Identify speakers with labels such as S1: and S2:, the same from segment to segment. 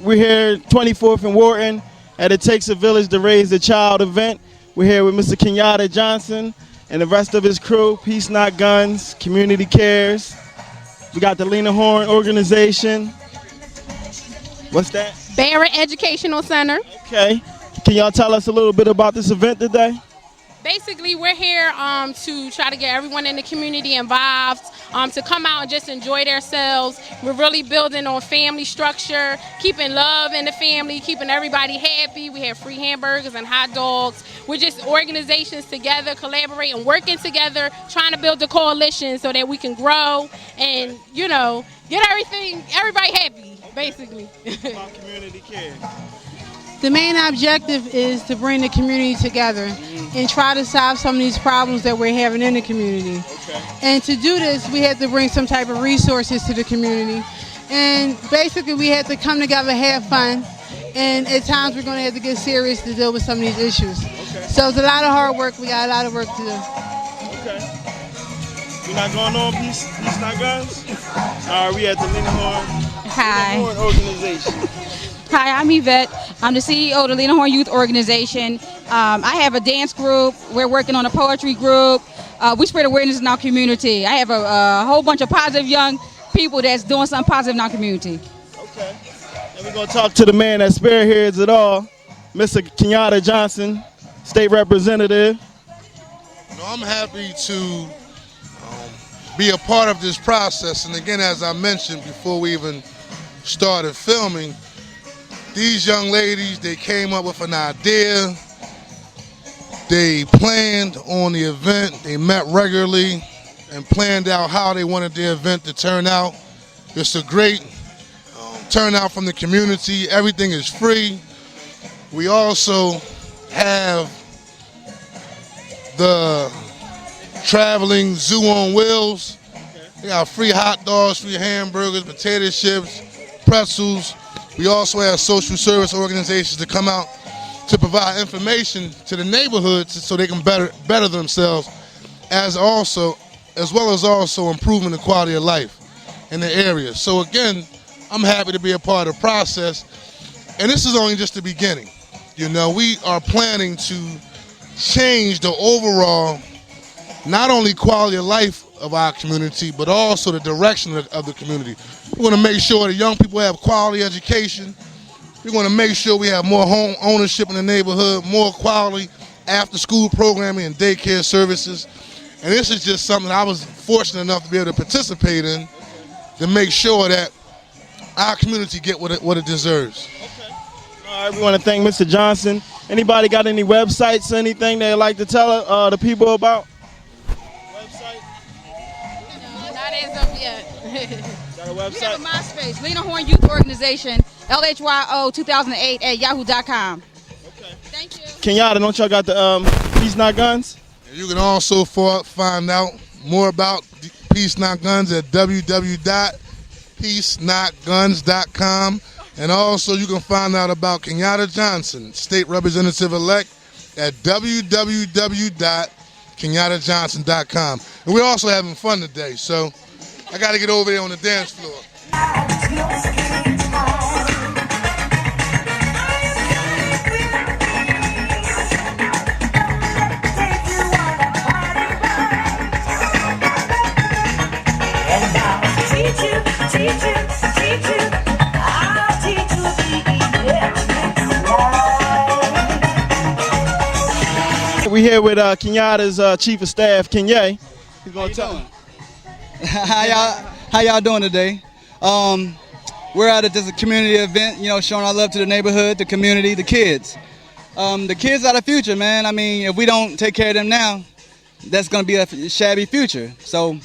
S1: we're here 24th and Wharton at It Takes a Village to Raise a Child event. We're here with Mr. Kenyatta Johnson and the rest of his crew, Peace Not Guns, Community Cares. We got the Lena Horne organization. What's that?
S2: Barrett Educational Center.
S1: Okay. Can y'all tell us a little bit about this event today?
S2: Basically, we're here to try to get everyone in the community involved, to come out and just enjoy themselves. We're really building on family structure, keeping love in the family, keeping everybody happy. We have free hamburgers and hot dogs. We're just organizations together, collaborating, working together, trying to build a coalition so that we can grow and, you know, get everybody happy, basically.
S1: About community care.
S3: The main objective is to bring the community together and try to solve some of these problems that we're having in the community.
S1: Okay.
S3: And to do this, we have to bring some type of resources to the community. And basically, we have to come together, have fun, and at times we're going to have to get serious to deal with some of these issues.
S1: Okay.
S3: So it's a lot of hard work. We got a lot of work to do.
S1: Okay. We're not going on Peace Not Guns? All right, we at the Lena
S4: Hi.
S1: Horne organization.
S4: Hi, I'm Yvette. I'm the CEO of the Lena Horne Youth Organization. I have a dance group. We're working on a poetry group. We spread awareness in our community. I have a whole bunch of positive young people that's doing something positive in our community.
S1: Okay. And we're going to talk to the man that spearheads it all, Mr. Kenyatta Johnson, State Representative.
S5: I'm happy to be a part of this process. And again, as I mentioned before we even started filming, these young ladies, they came up with an idea. They planned on the event. They met regularly and planned out how they wanted the event to turn out. It's a great turnout from the community. Everything is free. We also have the traveling zoo on wheels. They got free hot dogs, free hamburgers, potato chips, pretzels. We also have social service organizations to come out to provide information to the neighborhoods so they can better themselves, as well as also improving the quality of life in the area. So again, I'm happy to be a part of the process, and this is only just the beginning. You know, we are planning to change the overall, not only quality of life of our community, but also the direction of the community. We want to make sure that young people have quality education. We want to make sure we have more home ownership in the neighborhood, more quality after-school programming and daycare services. And this is just something I was fortunate enough to be able to participate in to make sure that our community get what it deserves.
S1: Okay. All right, we want to thank Mr. Johnson. Anybody got any websites or anything they'd like to tell the people about? Website?
S4: No, not as of yet.
S1: Got a
S4: We have
S1: website?
S4: a MySpace, Lena Horne Youth Organization, LHYO2008@yahoo.com.
S1: Okay.
S4: Thank you.
S1: Kenyatta, don't y'all got the Peace Not Guns?
S5: You can also find out more about Peace Not Guns at www.peacenotguns.com. And also you can find out about Kenyatta Johnson, State Representative-elect, at www.kenyattajohnson.com. And we're also having fun today, so I got to get over there on the dance floor.
S1: We're here with Kenyatta's Chief of Staff, Kenye. He's going to tell us.
S6: How y'all doing today? We're out at this community event, you know, showing our love to the neighborhood, the community, the kids. The kids are the future, man. I mean, if we don't take care of them now, that's going to be a shabby future. So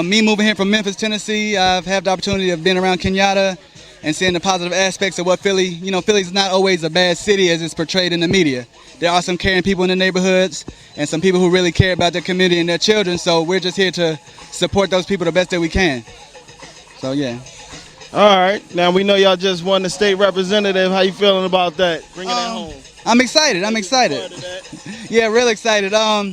S6: me moving here from Memphis, Tennessee, I've had the opportunity of being around Kenyatta and seeing the positive aspects of what Philly, you know, Philly's not always a bad city as it's portrayed in the media. There are some caring people in the neighborhoods and some people who really care about their community and their children, so we're just here to support those people the best that we can. So, yeah.
S1: All right. Now, we know y'all just won the state representative. How you feeling about that? Bringing that home.
S6: I'm excited. Yeah, real excited. A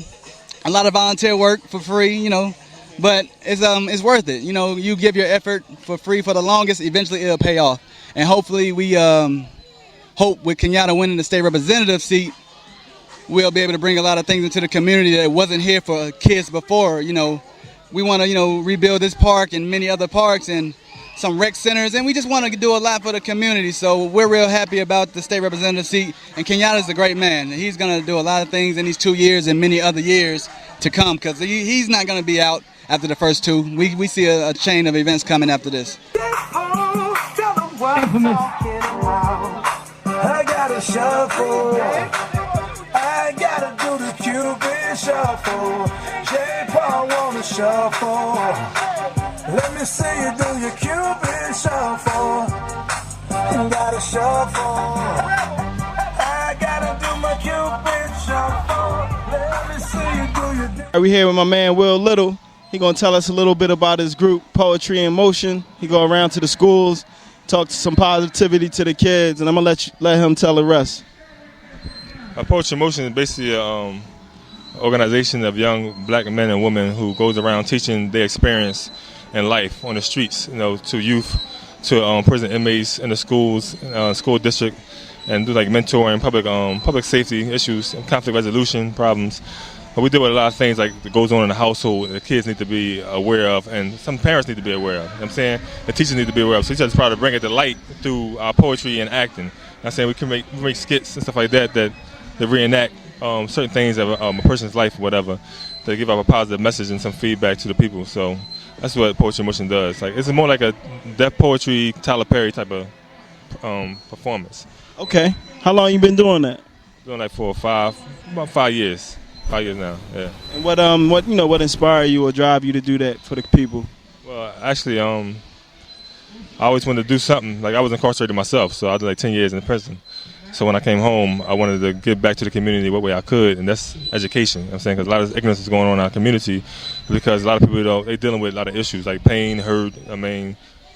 S6: lot of volunteer work for free, you know, but it's worth it. You know, you give your effort for free for the longest, eventually it'll pay off. and hopefully we hope with Kenyatta winning the state representative seat, we'll be able to bring a lot of things into the community that wasn't here for kids before. You know, we want to, you know, rebuild this park and many other parks and some rec centers, and we just want to do a lot for the community. So we're real happy about the state representative seat, and Kenyatta's a great man. He's going to do a lot of things in these 2 years and many other years to come, because he's not going to be out after the first two. We see a chain of events coming after this.
S7: I gotta shuffle. I gotta do the Cupid shuffle. J. Paul wanna shuffle. Let me see you do your Cupid shuffle. You gotta shuffle. I gotta do my Cupid shuffle. Let me see you do your.
S1: We here with my man Will Little. He gonna tell us a little bit about his group, Poetry in Motion. He go around to the schools, talk some positivity to the kids, and I'm gonna let him tell the rest.
S8: Poetry in Motion is basically an organization of young black men and women who goes around teaching their experience in life on the streets, you know, to youth, to prison inmates in the schools, school district, and do like mentoring, public safety issues, conflict resolution problems. But we deal with a lot of things like that goes on in the household that the kids need to be aware of, and some parents need to be aware of. You know what I'm saying? The teachers need to be aware of. So we just try to bring it to light through our poetry and acting. I'm saying we can make skits and stuff like that that reenact certain things of a person's life or whatever, to give up a positive message and some feedback to the people. So that's what Poetry in Motion does. Like, it's more like a Def Poetry, Tyler Perry type of performance.
S1: Okay. How long you been doing that?
S8: Doing that for about 5 years. 5 years now, yeah.
S1: And what inspired you or drive you to do that for the people?
S8: Well, actually, I always wanted to do something. Like, I was incarcerated myself, so I did like 10 years in prison. So when I came home, I wanted to give back to the community what way I could, and that's education. You know what I'm saying? Because a lot of ignorance is going on in our community, because a lot of people they're dealing with a lot of issues like pain, hurt,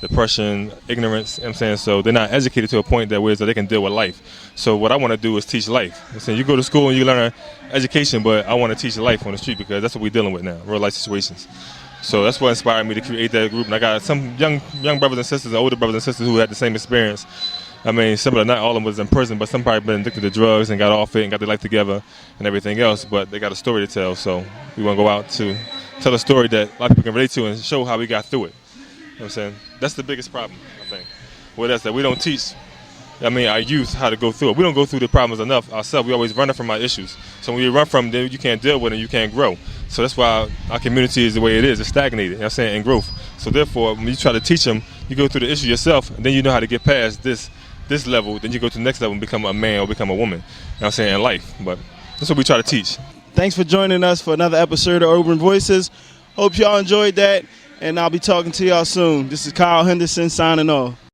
S8: depression, ignorance. You know what I'm saying? So they're not educated to a point that they can deal with life. So what I want to do is teach life. I'm saying you go to school and you learn education, but I want to teach life on the street, because that's what we're dealing with now, real life situations. So that's what inspired me to create that group. And I got some young brothers and sisters and older brothers and sisters who had the same experience. I mean, not all of them was in prison, but some probably been addicted to drugs and got off it and got their life together and everything else, but they got a story to tell. So we want to go out to tell a story that a lot of people can relate to and show how we got through it. You know what I'm saying? That's the biggest problem, I think. Well, that's that we don't teach our youth how to go through it. We don't go through the problems enough ourselves. We always running from our issues. So when you run from them, you can't deal with it, you can't grow. So that's why our community is the way it is. It's stagnated, you know what I'm saying, in growth. So therefore, when you try to teach them, you go through the issue yourself, and then you know how to get past this level, then you go to the next level and become a man or become a woman, you know what I'm saying, in life. But that's what we try to teach.
S1: Thanks for joining us for another episode of Urban Voices. Hope y'all enjoyed that, and I'll be talking to y'all soon. This is Kyle Henderson signing off.